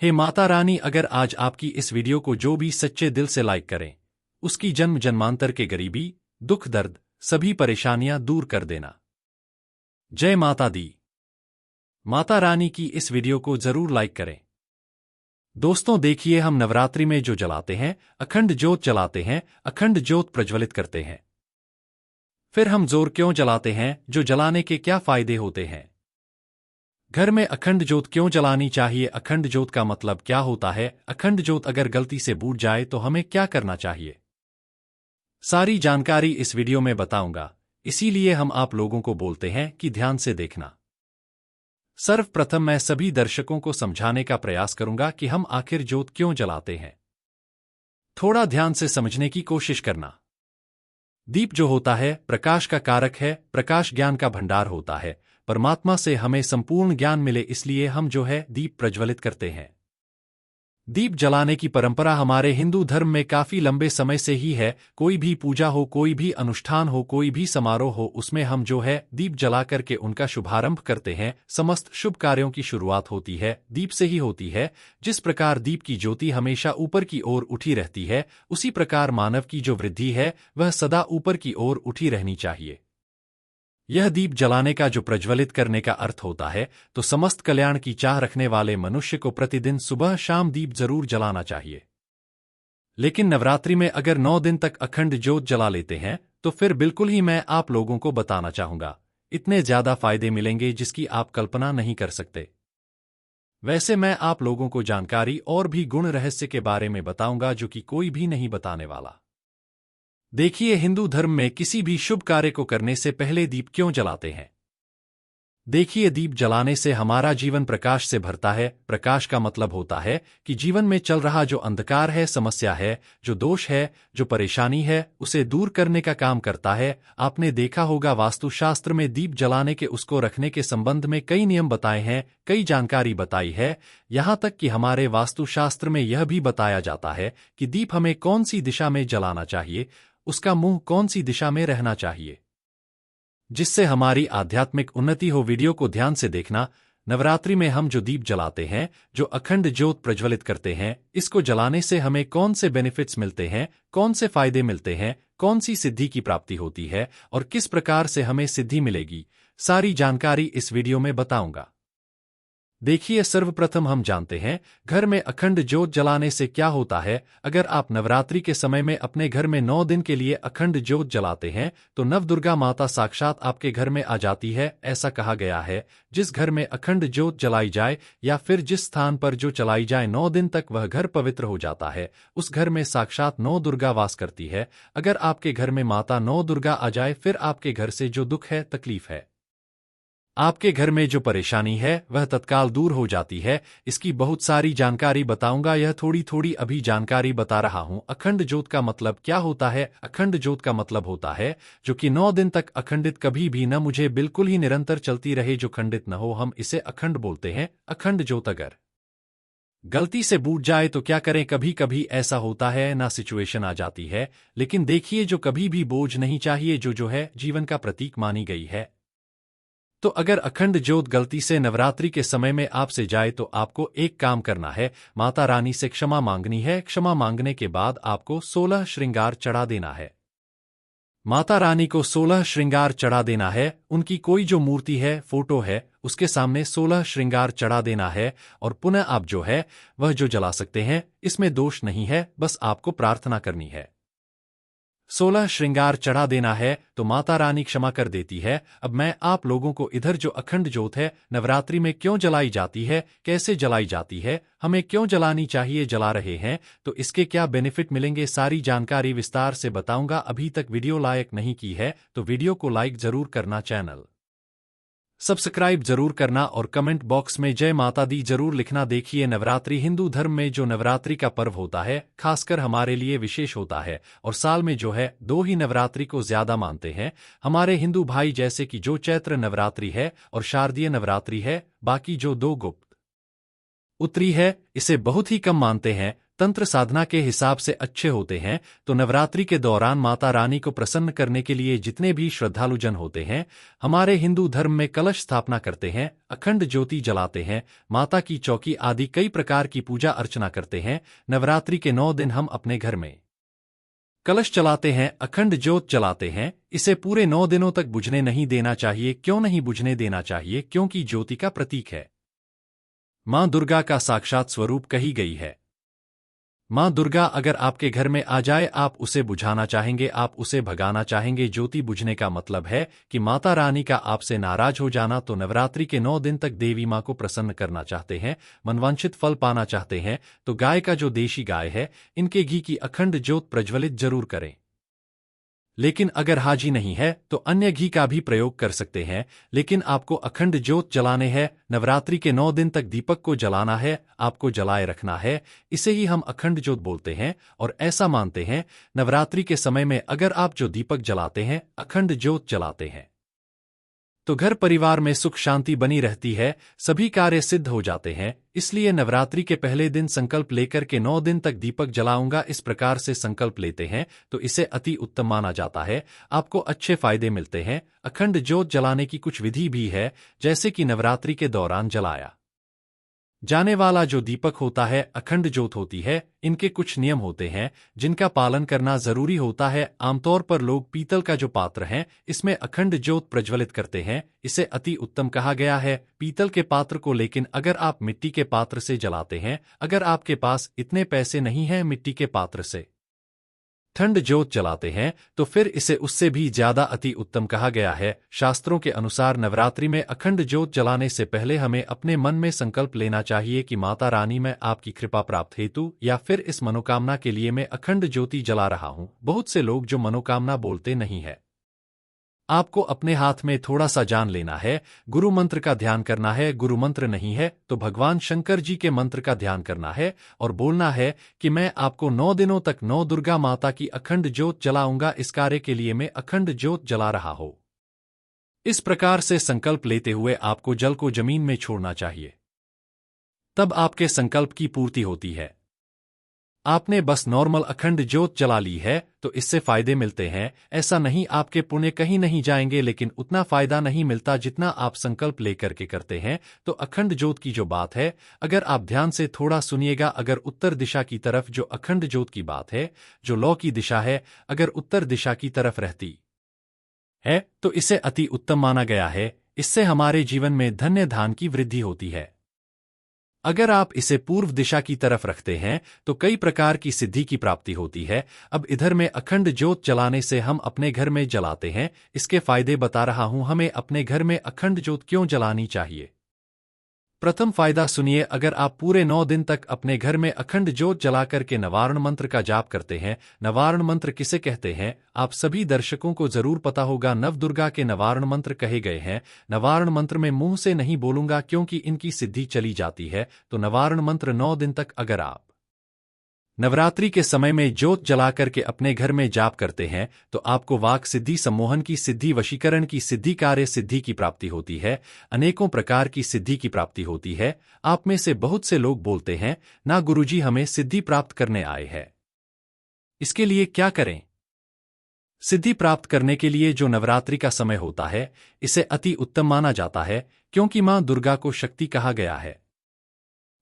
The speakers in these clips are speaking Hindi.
हे माता रानी, अगर आज आपकी इस वीडियो को जो भी सच्चे दिल से लाइक करें, उसकी जन्म जन्मांतर के गरीबी, दुख दर्द, सभी परेशानियां दूर कर देना। जय माता दी। माता रानी की इस वीडियो को जरूर लाइक करें। दोस्तों देखिए, हम नवरात्रि में जो जलाते हैं, अखंड ज्योत जलाते हैं, अखंड ज्योत प्रज्वलित करते हैं। फिर हम जोर क्यों जलाते हैं, जो जलाने के क्या फायदे होते हैं? घर में अखंड ज्योत क्यों जलानी चाहिए? अखंड ज्योत का मतलब क्या होता है? अखंड ज्योत अगर गलती से बुझ जाए तो हमें क्या करना चाहिए? सारी जानकारी इस वीडियो में बताऊंगा, इसीलिए हम आप लोगों को बोलते हैं कि ध्यान से देखना। सर्वप्रथम मैं सभी दर्शकों को समझाने का प्रयास करूंगा कि हम आखिर ज्योत क्यों जलाते हैं। थोड़ा ध्यान से समझने की कोशिश करना। दीप जो होता है, प्रकाश का कारक है, प्रकाश ज्ञान का भंडार होता है। परमात्मा से हमें संपूर्ण ज्ञान मिले, इसलिए हम जो है दीप प्रज्वलित करते हैं। दीप जलाने की परंपरा हमारे हिंदू धर्म में काफी लंबे समय से ही है। कोई भी पूजा हो, कोई भी अनुष्ठान हो, कोई भी समारोह हो, उसमें हम जो है दीप जला करके उनका शुभारंभ करते हैं। समस्त शुभ कार्यों की शुरुआत होती है दीप से ही होती है। जिस प्रकार दीप की ज्योति हमेशा ऊपर की ओर उठी रहती है, उसी प्रकार मानव की जो वृद्धि है वह सदा ऊपर की ओर उठी रहनी चाहिए। यह दीप जलाने का जो प्रज्वलित करने का अर्थ होता है, तो समस्त कल्याण की चाह रखने वाले मनुष्य को प्रतिदिन सुबह शाम दीप जरूर जलाना चाहिए। लेकिन नवरात्रि में अगर 9 दिन तक अखंड ज्योत जला लेते हैं, तो फिर बिल्कुल ही मैं आप लोगों को बताना चाहूंगा, इतने ज्यादा फायदे मिलेंगे जिसकी आप कल्पना नहीं कर सकते। वैसे मैं आप लोगों को जानकारी और भी गुण रहस्य के बारे में बताऊंगा जो कि कोई भी नहीं बताने वाला। देखिए, हिंदू धर्म में किसी भी शुभ कार्य को करने से पहले दीप क्यों जलाते हैं? देखिए, दीप जलाने से हमारा जीवन प्रकाश से भरता है। प्रकाश का मतलब होता है कि जीवन में चल रहा जो अंधकार है, समस्या है, जो दोष है, जो परेशानी है, उसे दूर करने का काम करता है। आपने देखा होगा, वास्तुशास्त्र में दीप जलाने के उसको रखने के संबंध में कई नियम बताए हैं, कई जानकारी बताई है। यहां तक कि हमारे वास्तुशास्त्र में यह भी बताया जाता है कि दीप हमें कौन सी दिशा में जलाना चाहिए, उसका मुंह कौन सी दिशा में रहना चाहिए, जिससे हमारी आध्यात्मिक उन्नति हो। वीडियो को ध्यान से देखना। नवरात्रि में हम जो दीप जलाते हैं, जो अखंड ज्योत प्रज्वलित करते हैं, इसको जलाने से हमें कौन से बेनिफिट्स मिलते हैं, कौन से फायदे मिलते हैं, कौन सी सिद्धि की प्राप्ति होती है और किस प्रकार से हमें सिद्धि मिलेगी, सारी जानकारी इस वीडियो में बताऊंगा। देखिए, सर्वप्रथम हम जानते हैं घर में अखंड ज्योत जलाने से क्या होता है। अगर आप नवरात्रि के समय में अपने घर में 9 दिन के लिए अखंड ज्योत जलाते हैं, तो नवदुर्गा माता साक्षात आपके घर में आ जाती है। ऐसा कहा गया है, जिस घर में अखंड ज्योत जलाई जाए या फिर जिस स्थान पर जो चलाई जाए, 9 दिन तक वह घर पवित्र हो जाता है। उस घर में साक्षात 9 दुर्गा वास करती है। अगर आपके घर में माता 9 दुर्गा आ जाए, फिर आपके घर से जो दुख है, तकलीफ है, आपके घर में जो परेशानी है, वह तत्काल दूर हो जाती है। इसकी बहुत सारी जानकारी बताऊंगा, यह थोड़ी थोड़ी अभी जानकारी बता रहा हूं। अखंड ज्योत का मतलब क्या होता है? अखंड ज्योत का मतलब होता है जो कि 9 दिन तक अखंडित, कभी भी न मुझे, बिल्कुल ही निरंतर चलती रहे, जो खंडित न हो, हम इसे अखंड बोलते हैं। अखंड ज्योत अगर गलती से बूझ जाए तो क्या करें? कभी कभी ऐसा होता है ना, सिचुएशन आ जाती है। लेकिन देखिए, जो कभी भी बोझ नहीं चाहिए, जो है जीवन का प्रतीक मानी गई है। तो अगर अखंड ज्योत गलती से नवरात्रि के समय में आपसे जाए, तो आपको एक काम करना है, माता रानी से क्षमा मांगनी है। क्षमा मांगने के बाद आपको 16 श्रृंगार चढ़ा देना है। माता रानी को 16 श्रृंगार चढ़ा देना है। उनकी कोई जो मूर्ति है, फोटो है, उसके सामने 16 श्रृंगार चढ़ा देना है। और पुनः आप जो है वह जो जला सकते हैं, इसमें दोष नहीं है, बस आपको प्रार्थना करनी है। 16 श्रृंगार चढ़ा देना है तो माता रानी क्षमा कर देती है। अब मैं आप लोगों को इधर जो अखंड ज्योत है, नवरात्रि में क्यों जलाई जाती है, कैसे जलाई जाती है, हमें क्यों जलानी चाहिए, जला रहे हैं तो इसके क्या बेनिफिट मिलेंगे, सारी जानकारी विस्तार से बताऊंगा। अभी तक वीडियो लाइक नहीं की है तो वीडियो को लाइक जरूर करना, चैनल सब्सक्राइब जरूर करना और कमेंट बॉक्स में जय माता दी जरूर लिखना। देखिए, नवरात्रि हिंदू धर्म में जो नवरात्रि का पर्व होता है, खासकर हमारे लिए विशेष होता है। और साल में जो है 2 ही नवरात्रि को ज्यादा मानते हैं हमारे हिंदू भाई, जैसे कि जो चैत्र नवरात्रि है और शारदीय नवरात्रि है। बाकी जो 2 गुप्त उत्तरी है, इसे बहुत ही कम मानते हैं। तंत्र साधना के हिसाब से अच्छे होते हैं, तो नवरात्रि के दौरान माता रानी को प्रसन्न करने के लिए जितने भी श्रद्धालुजन होते हैं, हमारे हिंदू धर्म में कलश स्थापना करते हैं, अखंड ज्योति जलाते हैं, माता की चौकी आदि कई प्रकार की पूजा अर्चना करते हैं। नवरात्रि के 9 दिन हम अपने घर में कलश चलाते हैं, अखंड ज्योत जलाते हैं। इसे पूरे 9 दिनों तक बुझने नहीं देना चाहिए। क्यों नहीं बुझने देना चाहिए? क्योंकि ज्योति का प्रतीक है, मां दुर्गा का साक्षात स्वरूप कही गई है। मां दुर्गा अगर आपके घर में आ जाए, आप उसे बुझाना चाहेंगे, आप उसे भगाना चाहेंगे। ज्योति बुझने का मतलब है कि माता रानी का आपसे नाराज हो जाना। तो नवरात्रि के 9 दिन तक देवी मां को प्रसन्न करना चाहते हैं, मनवांछित फल पाना चाहते हैं, तो गाय का जो देशी गाय है, इनके घी की अखंड ज्योत प्रज्वलित जरूर करें। लेकिन अगर हाजी नहीं है तो अन्य घी का भी प्रयोग कर सकते हैं, लेकिन आपको अखंड ज्योत जलाने हैं। नवरात्रि के 9 दिन तक दीपक को जलाना है, आपको जलाए रखना है। इसे ही हम अखंड ज्योत बोलते हैं और ऐसा मानते हैं, नवरात्रि के समय में अगर आप जो दीपक जलाते हैं, अखंड ज्योत जलाते हैं, तो घर परिवार में सुख शांति बनी रहती है, सभी कार्य सिद्ध हो जाते हैं। इसलिए नवरात्रि के पहले दिन संकल्प लेकर के 9 दिन तक दीपक जलाऊंगा, इस प्रकार से संकल्प लेते हैं तो इसे अति उत्तम माना जाता है। आपको अच्छे फायदे मिलते हैं। अखंड ज्योत जलाने की कुछ विधि भी है, जैसे कि नवरात्रि के दौरान जलाया जाने वाला जो दीपक होता है, अखंड ज्योत होती है, इनके कुछ नियम होते हैं जिनका पालन करना जरूरी होता है। आमतौर पर लोग पीतल का जो पात्र है, इसमें अखंड ज्योत प्रज्वलित करते हैं, इसे अति उत्तम कहा गया है पीतल के पात्र को। लेकिन अगर आप मिट्टी के पात्र से जलाते हैं, अगर आपके पास इतने पैसे नहीं हैं मिट्टी के पात्र से ठंड ज्योत जलाते हैं, तो फिर इसे उससे भी ज्यादा अति उत्तम कहा गया है। शास्त्रों के अनुसार नवरात्रि में अखंड ज्योत जलाने से पहले हमें अपने मन में संकल्प लेना चाहिए कि माता रानी मैं आपकी कृपा प्राप्त हेतु या फिर इस मनोकामना के लिए मैं अखंड ज्योति जला रहा हूं। बहुत से लोग जो मनोकामना बोलते नहीं है, आपको अपने हाथ में थोड़ा सा जान लेना है, गुरु मंत्र का ध्यान करना है। गुरु मंत्र नहीं है तो भगवान शंकर जी के मंत्र का ध्यान करना है और बोलना है कि मैं आपको 9 दिनों तक 9 दुर्गा माता की अखंड ज्योत जलाऊंगा, इस कार्य के लिए मैं अखंड ज्योत जला रहा हूं। इस प्रकार से संकल्प लेते हुए आपको जल को जमीन में छोड़ना चाहिए, तब आपके संकल्प की पूर्ति होती है। आपने बस नॉर्मल अखंड ज्योत जला ली है तो इससे फायदे मिलते हैं, ऐसा नहीं आपके पुण्य कहीं नहीं जाएंगे, लेकिन उतना फायदा नहीं मिलता जितना आप संकल्प लेकर के करते हैं। तो अखंड ज्योत की जो बात है, अगर आप ध्यान से थोड़ा सुनिएगा, अगर उत्तर दिशा की तरफ जो अखंड ज्योत की बात है, जो लौ की दिशा है, अगर उत्तर दिशा की तरफ रहती है तो इसे अति उत्तम माना गया है। इससे हमारे जीवन में धन्य धान की वृद्धि होती है। अगर आप इसे पूर्व दिशा की तरफ रखते हैं तो कई प्रकार की सिद्धि की प्राप्ति होती है। अब इधर में अखंड ज्योत जलाने से हम अपने घर में जलाते हैं, इसके फायदे बता रहा हूं। हमें अपने घर में अखंड ज्योत क्यों जलानी चाहिए? प्रथम फायदा सुनिए, अगर आप पूरे 9 दिन तक अपने घर में अखंड ज्योत जलाकर के नवारण मंत्र का जाप करते हैं, नवारण मंत्र किसे कहते हैं आप सभी दर्शकों को जरूर पता होगा, नवदुर्गा के नवारण मंत्र कहे गए हैं। नवारण मंत्र में मुंह से नहीं बोलूंगा क्योंकि इनकी सिद्धि चली जाती है। तो नवारण मंत्र 9 दिन तक अगर आप नवरात्रि के समय में ज्योत जलाकर के अपने घर में जाप करते हैं तो आपको वाक सिद्धि, सम्मोहन की सिद्धि, वशीकरण की सिद्धि, कार्य सिद्धि की प्राप्ति होती है, अनेकों प्रकार की सिद्धि की प्राप्ति होती है। आप में से बहुत से लोग बोलते हैं ना गुरुजी हमें सिद्धि प्राप्त करने आए हैं, इसके लिए क्या करें? सिद्धि प्राप्त करने के लिए जो नवरात्रि का समय होता है, इसे अति उत्तम माना जाता है, क्योंकि मां दुर्गा को शक्ति कहा गया है।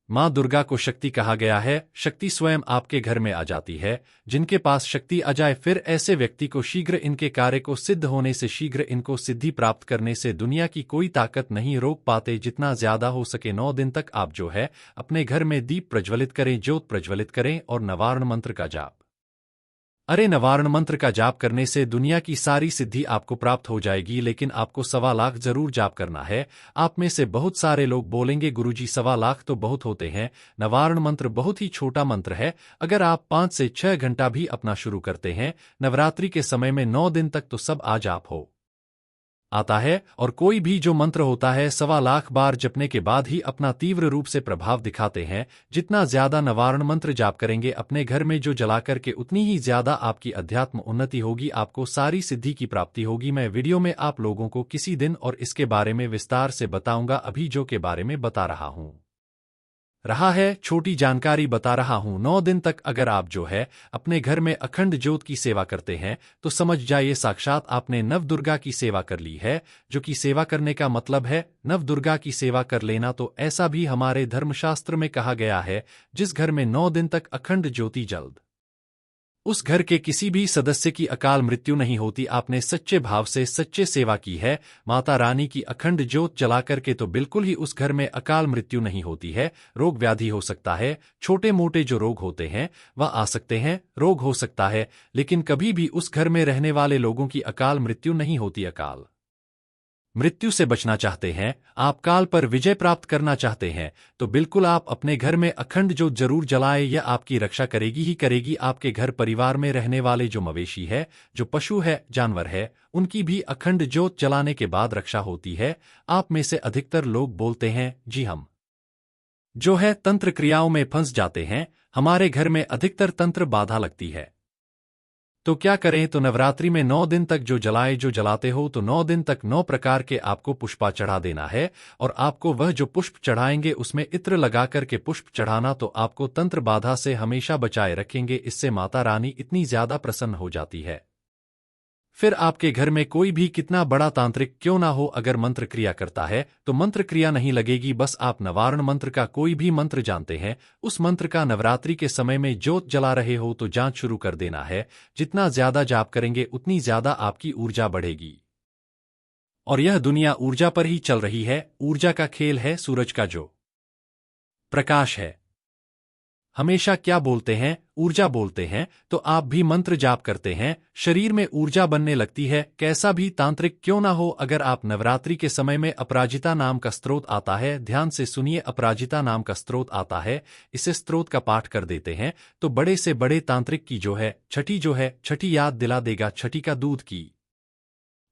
मां दुर्गा को शक्ति कहा गया है, शक्ति स्वयं आपके घर में आ जाती है। जिनके पास शक्ति आ जाए, फिर ऐसे व्यक्ति को शीघ्र इनके कार्य को सिद्ध होने से, शीघ्र इनको सिद्धि प्राप्त करने से दुनिया की कोई ताकत नहीं रोक पाते। जितना ज्यादा हो सके 9 दिन तक आप जो है अपने घर में दीप प्रज्वलित करें, ज्योत प्रज्वलित करें और नवारण मंत्र का जाप। अरे नवारण मंत्र का जाप करने से दुनिया की सारी सिद्धि आपको प्राप्त हो जाएगी, लेकिन आपको 1.25 लाख जरूर जाप करना है। आप में से बहुत सारे लोग बोलेंगे गुरुजी 1.25 लाख तो बहुत होते हैं। नवारण मंत्र बहुत ही छोटा मंत्र है। अगर आप 5 से 6 घंटा भी अपना शुरू करते हैं नवरात्रि के समय में 9 दिन तक, तो सब आ जाप हो आता है। और कोई भी जो मंत्र होता है 1.25 लाख बार जपने के बाद ही अपना तीव्र रूप से प्रभाव दिखाते हैं। जितना ज्यादा नवारण मंत्र जाप करेंगे अपने घर में जो जला करके, उतनी ही ज्यादा आपकी अध्यात्म उन्नति होगी, आपको सारी सिद्धि की प्राप्ति होगी। मैं वीडियो में आप लोगों को किसी दिन और इसके बारे में विस्तार से बताऊंगा, अभी जो के बारे में बता रहा हूं। रहा है। छोटी जानकारी बता रहा हूं, 9 दिन तक अगर आप जो है अपने घर में अखंड ज्योत की सेवा करते हैं तो समझ जाइए साक्षात आपने नवदुर्गा की सेवा कर ली है। जो कि सेवा करने का मतलब है नवदुर्गा की सेवा कर लेना। तो ऐसा भी हमारे धर्मशास्त्र में कहा गया है, जिस घर में 9 दिन तक अखंड ज्योति जल्द उस घर के किसी भी सदस्य की अकाल मृत्यु नहीं होती। आपने सच्चे भाव से सच्चे सेवा की है माता रानी की अखंड ज्योत जला करके, तो बिल्कुल ही उस घर में अकाल मृत्यु नहीं होती है। रोग व्याधि हो सकता है, छोटे मोटे जो रोग होते हैं वह आ सकते हैं, रोग हो सकता है, लेकिन कभी भी उस घर में रहने वाले लोगों की अकाल मृत्यु नहीं होती। अकाल मृत्यु से बचना चाहते हैं, आप काल पर विजय प्राप्त करना चाहते हैं, तो बिल्कुल आप अपने घर में अखंड ज्योत जरूर जलाए। यह आपकी रक्षा करेगी ही करेगी। आपके घर परिवार में रहने वाले जो मवेशी है, जो पशु है, जानवर है, उनकी भी अखंड ज्योत जलाने के बाद रक्षा होती है। आप में से अधिकतर लोग बोलते हैं, जी हम जो है तंत्र क्रियाओं में फंस जाते हैं, हमारे घर में अधिकतर तंत्र बाधा लगती है। तो क्या करें? तो नवरात्रि में 9 दिन तक जो जलाते हो, तो 9 दिन तक 9 प्रकार के आपको पुष्पा चढ़ा देना है। और आपको वह जो पुष्प चढ़ाएंगे उसमें इत्र लगा करके पुष्प चढ़ाना, तो आपको तंत्र बाधा से हमेशा बचाए रखेंगे। इससे माता रानी इतनी ज्यादा प्रसन्न हो जाती है। फिर आपके घर में कोई भी कितना बड़ा तांत्रिक क्यों ना हो, अगर मंत्र क्रिया करता है तो मंत्र क्रिया नहीं लगेगी। बस आप नवारण मंत्र का कोई भी मंत्र जानते हैं, उस मंत्र का नवरात्रि के समय में ज्योत जला रहे हो तो जांच शुरू कर देना है। जितना ज्यादा जाप करेंगे उतनी ज्यादा आपकी ऊर्जा बढ़ेगी। और यह दुनिया ऊर्जा पर ही चल रही है। ऊर्जा का खेल है, सूरज का जो प्रकाश है। हमेशा क्या बोलते हैं? ऊर्जा बोलते हैं। तो आप भी मंत्र जाप करते हैं, शरीर में ऊर्जा बनने लगती है। कैसा भी तांत्रिक क्यों ना हो, अगर आप नवरात्रि के समय में अपराजिता नाम का स्त्रोत आता है, ध्यान से सुनिए, अपराजिता नाम का स्त्रोत आता है, इसे स्त्रोत का पाठ कर देते हैं तो बड़े से बड़े तांत्रिक की जो है छठी याद दिला देगा। छठी का दूध की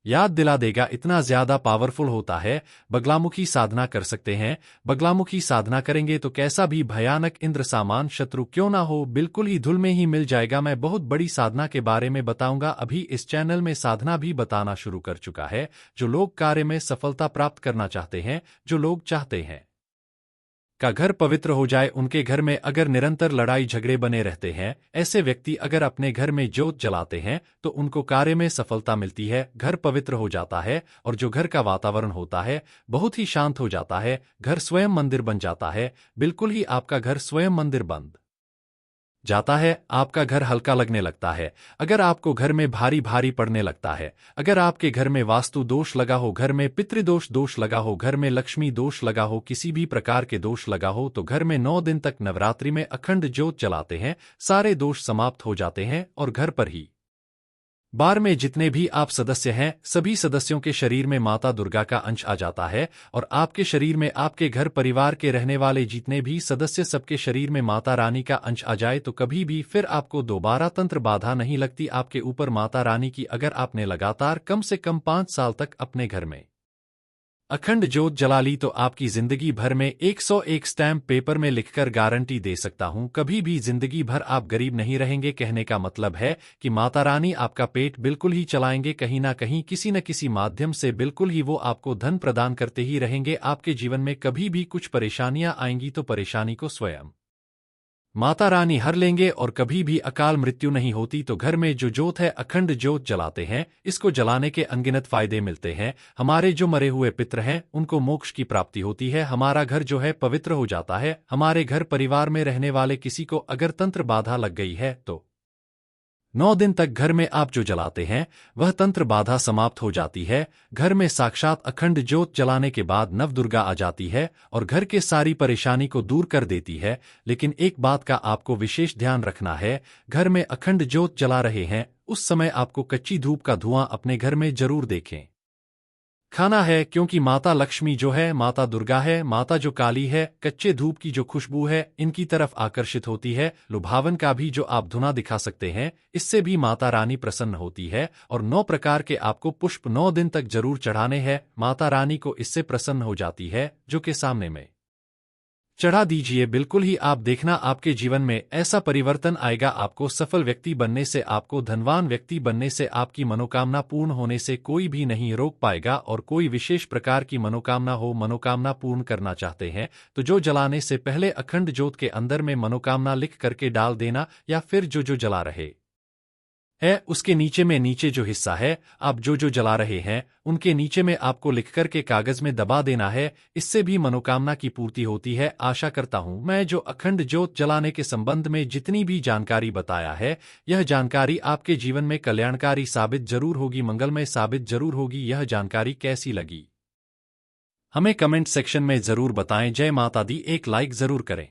याद दिला देगा। इतना ज्यादा पावरफुल होता है। बगलामुखी साधना कर सकते हैं। बगलामुखी साधना करेंगे तो कैसा भी भयानक इंद्र सामान शत्रु क्यों ना हो, बिल्कुल ही धुल में ही मिल जाएगा। मैं बहुत बड़ी साधना के बारे में बताऊंगा। अभी इस चैनल में साधना भी बताना शुरू कर चुका है। जो लोग कार्य में सफलता प्राप्त करना चाहते हैं, जो लोग चाहते हैं का घर पवित्र हो जाए, उनके घर में अगर निरंतर लड़ाई झगड़े बने रहते हैं, ऐसे व्यक्ति अगर अपने घर में ज्योत जलाते हैं तो उनको कार्य में सफलता मिलती है, घर पवित्र हो जाता है। और जो घर का वातावरण होता है बहुत ही शांत हो जाता है, घर स्वयं मंदिर बन जाता है। बिल्कुल ही आपका घर स्वयं मंदिर बन जाता है। आपका घर हल्का लगने लगता है। अगर आपको घर में भारी भारी पड़ने लगता है, अगर आपके घर में वास्तु दोष लगा हो, घर में पितृदोष लगा हो, घर में लक्ष्मी दोष लगा हो, किसी भी प्रकार के दोष लगा हो, तो घर में 9 दिन तक नवरात्रि में अखंड ज्योत जलाते हैं, सारे दोष समाप्त हो जाते हैं। और घर पर ही बार में जितने भी आप सदस्य हैं, सभी सदस्यों के शरीर में माता दुर्गा का अंश आ जाता है। और आपके शरीर में आपके घर परिवार के रहने वाले जितने भी सदस्य, सबके शरीर में माता रानी का अंश आ जाए, तो कभी भी फिर आपको दोबारा तंत्र बाधा नहीं लगती आपके ऊपर माता रानी की। अगर आपने लगातार कम से कम 5 साल तक अपने घर में अखंड ज्योत जला ली, तो आपकी जिंदगी भर में 101 स्टैम्प पेपर में लिखकर गारंटी दे सकता हूं, कभी भी जिंदगी भर आप गरीब नहीं रहेंगे। कहने का मतलब है कि माता रानी आपका पेट बिल्कुल ही चलाएंगे, कहीं ना कहीं किसी न किसी माध्यम से बिल्कुल ही वो आपको धन प्रदान करते ही रहेंगे। आपके जीवन में कभी भी कुछ परेशानियां आएंगी तो परेशानी को स्वयं माता रानी हर लेंगे। और कभी भी अकाल मृत्यु नहीं होती। तो घर में जो ज्योत है, अखंड ज्योत जलाते हैं, इसको जलाने के अनगिनत फायदे मिलते हैं। हमारे जो मरे हुए पितर हैं उनको मोक्ष की प्राप्ति होती है। हमारा घर जो है पवित्र हो जाता है। हमारे घर परिवार में रहने वाले किसी को अगर तंत्र बाधा लग गई है तो 9 दिन तक घर में आप जो जलाते हैं वह तंत्र बाधा समाप्त हो जाती है। घर में साक्षात अखंड ज्योत जलाने के बाद नवदुर्गा आ जाती है और घर के सारी परेशानी को दूर कर देती है। लेकिन एक बात का आपको विशेष ध्यान रखना है, घर में अखंड ज्योत जला रहे हैं उस समय आपको कच्ची धूप का धुआं अपने घर में जरूर देखें खाना है, क्योंकि माता लक्ष्मी जो है, माता दुर्गा है, माता जो काली है, कच्चे धूप की जो खुशबू है इनकी तरफ आकर्षित होती है। लुभावन का भी जो आप धुना दिखा सकते हैं, इससे भी माता रानी प्रसन्न होती है। और 9 प्रकार के आपको पुष्प 9 दिन तक जरूर चढ़ाने हैं, माता रानी को इससे प्रसन्न हो जाती है। जो के सामने में चढ़ा दीजिए। बिल्कुल ही आप देखना आपके जीवन में ऐसा परिवर्तन आएगा। आपको सफल व्यक्ति बनने से, आपको धनवान व्यक्ति बनने से, आपकी मनोकामना पूर्ण होने से कोई भी नहीं रोक पाएगा। और कोई विशेष प्रकार की मनोकामना हो, मनोकामना पूर्ण करना चाहते हैं तो जो जलाने से पहले अखंड ज्योत के अंदर में मनोकामना लिख करके डाल देना, या फिर जो जला रहे है उसके नीचे जो हिस्सा है, आप जो जला रहे हैं उनके नीचे में आपको लिख करके कागज में दबा देना है। इससे भी मनोकामना की पूर्ति होती है। आशा करता हूं मैं जो अखंड ज्योत जलाने के संबंध में जितनी भी जानकारी बताया है, यह जानकारी आपके जीवन में कल्याणकारी साबित जरूर होगी, मंगलमय साबित जरूर होगी। यह जानकारी कैसी लगी हमें कमेंट सेक्शन में जरूर बताएं। जय माता दी। एक लाइक जरूर करें।